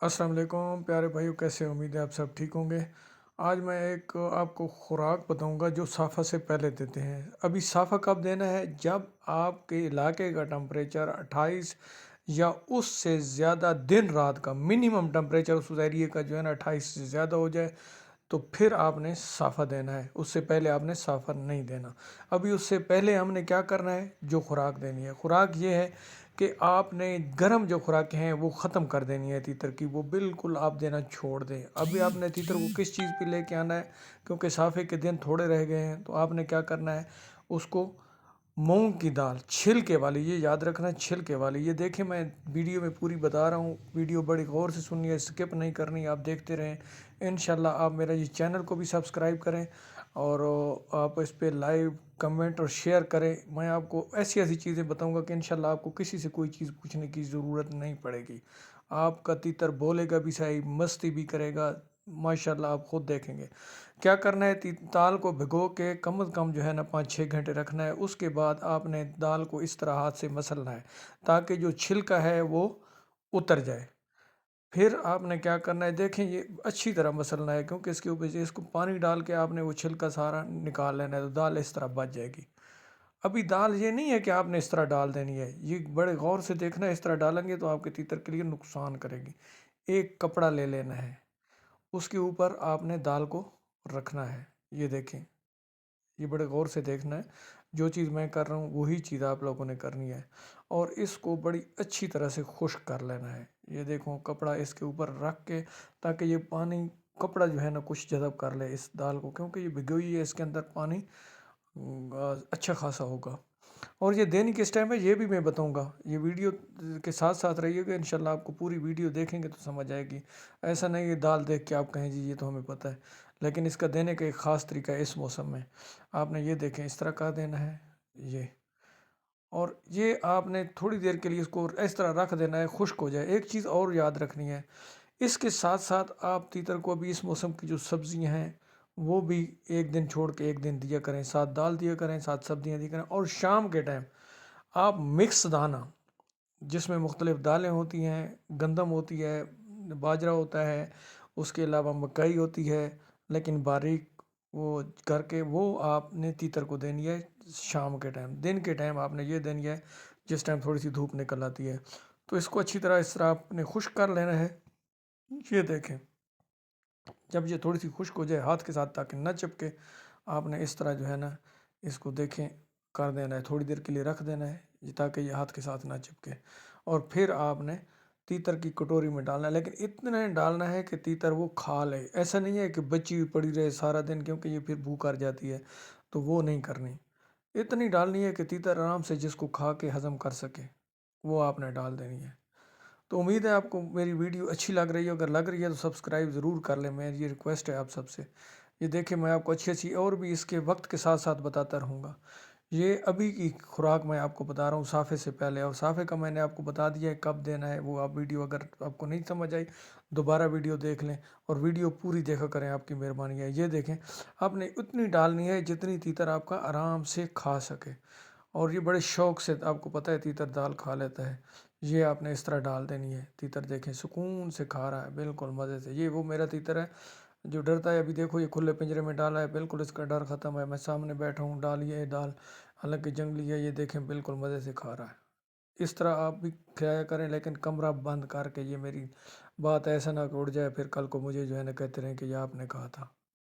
अस्सलाम वालेकुम प्यारे भाइयों, कैसे हैं? उम्मीद है आप सब ठीक होंगे। आज मैं एक आपको खुराक बताऊंगा जो साफ़ा से पहले देते हैं। अभी साफ़ा कब देना है? जब आपके इलाके का टेम्परेचर 28 या उससे ज़्यादा, दिन रात का मिनिमम टेम्परेचर उस एरिए का जो है ना 28 से ज़्यादा हो जाए, तो फिर आपने साफ़ा देना है। उससे पहले आपने साफ़ा नहीं देना। अभी उससे पहले हमने क्या करना है, जो खुराक देनी है, खुराक ये है कि आपने गर्म जो खुराकें हैं वो ख़त्म कर देनी है तीतर की, वो बिल्कुल आप देना छोड़ दें। अभी आपने तीतर को किस चीज़ पे लेके आना है, क्योंकि साफ़े के दिन थोड़े रह गए हैं, तो आपने क्या करना है, उसको मूंग की दाल छिलके वाली, ये याद रखना, छिलके वाली। ये देखें, मैं वीडियो में पूरी बता रहा हूँ, वीडियो बड़ी गौर से सुनिए, स्किप नहीं करनी, आप देखते रहें। इंशाल्लाह आप मेरा ये चैनल को भी सब्सक्राइब करें और आप इस पे लाइव कमेंट और शेयर करें। मैं आपको ऐसी ऐसी चीज़ें बताऊंगा कि इंशाल्लाह आपको किसी से कोई चीज़ पूछने की ज़रूरत नहीं पड़ेगी। आपका तीतर बोलेगा भी सही, मस्ती भी करेगा, माशाल्लाह आप खुद देखेंगे। क्या करना है, दाल को भिगो के कम से कम जो है ना 5-6 घंटे रखना है। उसके बाद आपने दाल को इस तरह हाथ से मसलना है ताकि जो छिलका है वो उतर जाए। फिर आपने क्या करना है, देखें ये अच्छी तरह मसलना है, क्योंकि इसके ऊपर से इसको पानी डाल के आपने वो छिलका सारा निकाल लेना है, तो दाल इस तरह बच जाएगी। अभी दाल ये नहीं है कि आपने इस तरह डाल देनी है, ये बड़े गौर से देखना है। इस तरह डालेंगे तो आपके तीतर के लिए नुकसान करेगी। एक कपड़ा ले लेना है, उसके ऊपर आपने दाल को रखना है। ये देखें, ये बड़े गौर से देखना है। जो चीज़ मैं कर रहा हूँ वही चीज़ आप लोगों ने करनी है, और इसको बड़ी अच्छी तरह से खुश्क कर लेना है। ये देखो, कपड़ा इसके ऊपर रख के, ताकि ये पानी, कपड़ा जो है ना कुछ जज़ब कर ले इस दाल को, क्योंकि ये भिगोई हुई है, इसके अंदर पानी अच्छा खासा होगा। और ये देनी किस टाइम है ये भी मैं बताऊंगा। ये वीडियो के साथ साथ रहिएगा, इंशाल्लाह आपको पूरी वीडियो देखेंगे तो समझ आएगी। ऐसा नहीं है दाल देख के आप कहें जी ये तो हमें पता है, लेकिन इसका देने का एक ख़ास तरीका है। इस मौसम में आपने ये देखें, इस तरह का देना है ये, और ये आपने थोड़ी देर के लिए इसको इस तरह रख देना है, खुश्क हो जाए। एक चीज़ और याद रखनी है, इसके साथ साथ आप तीतर को अभी इस मौसम की जो सब्जियां हैं वो भी एक दिन छोड़ के एक दिन दिया करें, साथ दाल दिया करें, साथ सब्जियां दिया करें। और शाम के टाइम आप मिक्स दाना, जिसमें मुख्तलिफ दालें होती हैं, गंदम होती है, बाजरा होता है, उसके अलावा मकई होती है, लेकिन बारीक वो करके वो आपने तीतर को देनी है शाम के टाइम। दिन के टाइम आपने ये देनी है जिस टाइम थोड़ी सी धूप निकल आती है। तो इसको अच्छी तरह इस तरह आपने खुश्क कर लेना है। ये देखें, जब ये थोड़ी सी खुश्क हो जाए हाथ के साथ, ताकि न चिपके, आपने इस तरह जो है ना इसको देखें कर देना है, थोड़ी देर के लिए रख देना है ताकि ये हाथ के साथ ना चिपके। और फिर आपने तीतर की कटोरी में डालना है, लेकिन इतना डालना है कि तीतर वो खा ले। ऐसा नहीं है कि बची हुई पड़ी रहे सारा दिन, क्योंकि ये फिर भूख कर जाती है, तो वो नहीं करनी। इतनी डालनी है कि तीतर आराम से जिसको खा के हजम कर सके, वो आपने डाल देनी है। तो उम्मीद है आपको मेरी वीडियो अच्छी लग रही है। अगर लग रही है तो सब्सक्राइब ज़रूर कर लें, मेरी ये रिक्वेस्ट है आप सबसे। ये देखिए, मैं आपको अच्छी अच्छी और भी इसके वक्त के साथ साथ बताता रहूँगा। ये अभी की खुराक मैं आपको बता रहा हूँ साफ़े से पहले, और साफ़े का मैंने आपको बता दिया है कब देना है। वो आप वीडियो अगर आपको नहीं समझ आई, दोबारा वीडियो देख लें, और वीडियो पूरी देखा करें, आपकी मेहरबानी है। ये देखें, आपने उतनी डालनी है जितनी तीतर आपका आराम से खा सके, और ये बड़े शौक से, आपको पता है तीतर दाल खा लेता है। ये आपने इस तरह डाल देनी है। तीतर देखें सुकून से खा रहा है, बिल्कुल मज़े से। ये वो मेरा तीतर है जो डरता है। अभी देखो, ये खुले पिंजरे में डाला है, बिल्कुल इसका डर ख़त्म है। मैं सामने बैठा हूँ, डालिए दाल, हालांकि जंगली है। ये देखें, बिल्कुल मज़े से खा रहा है। इस तरह आप भी खिलाया करें, लेकिन कमरा बंद करके। ये मेरी बात ऐसा ना कि उड़ जाए, फिर कल को मुझे जो है ना कहते रहें कि ये आपने कहा था।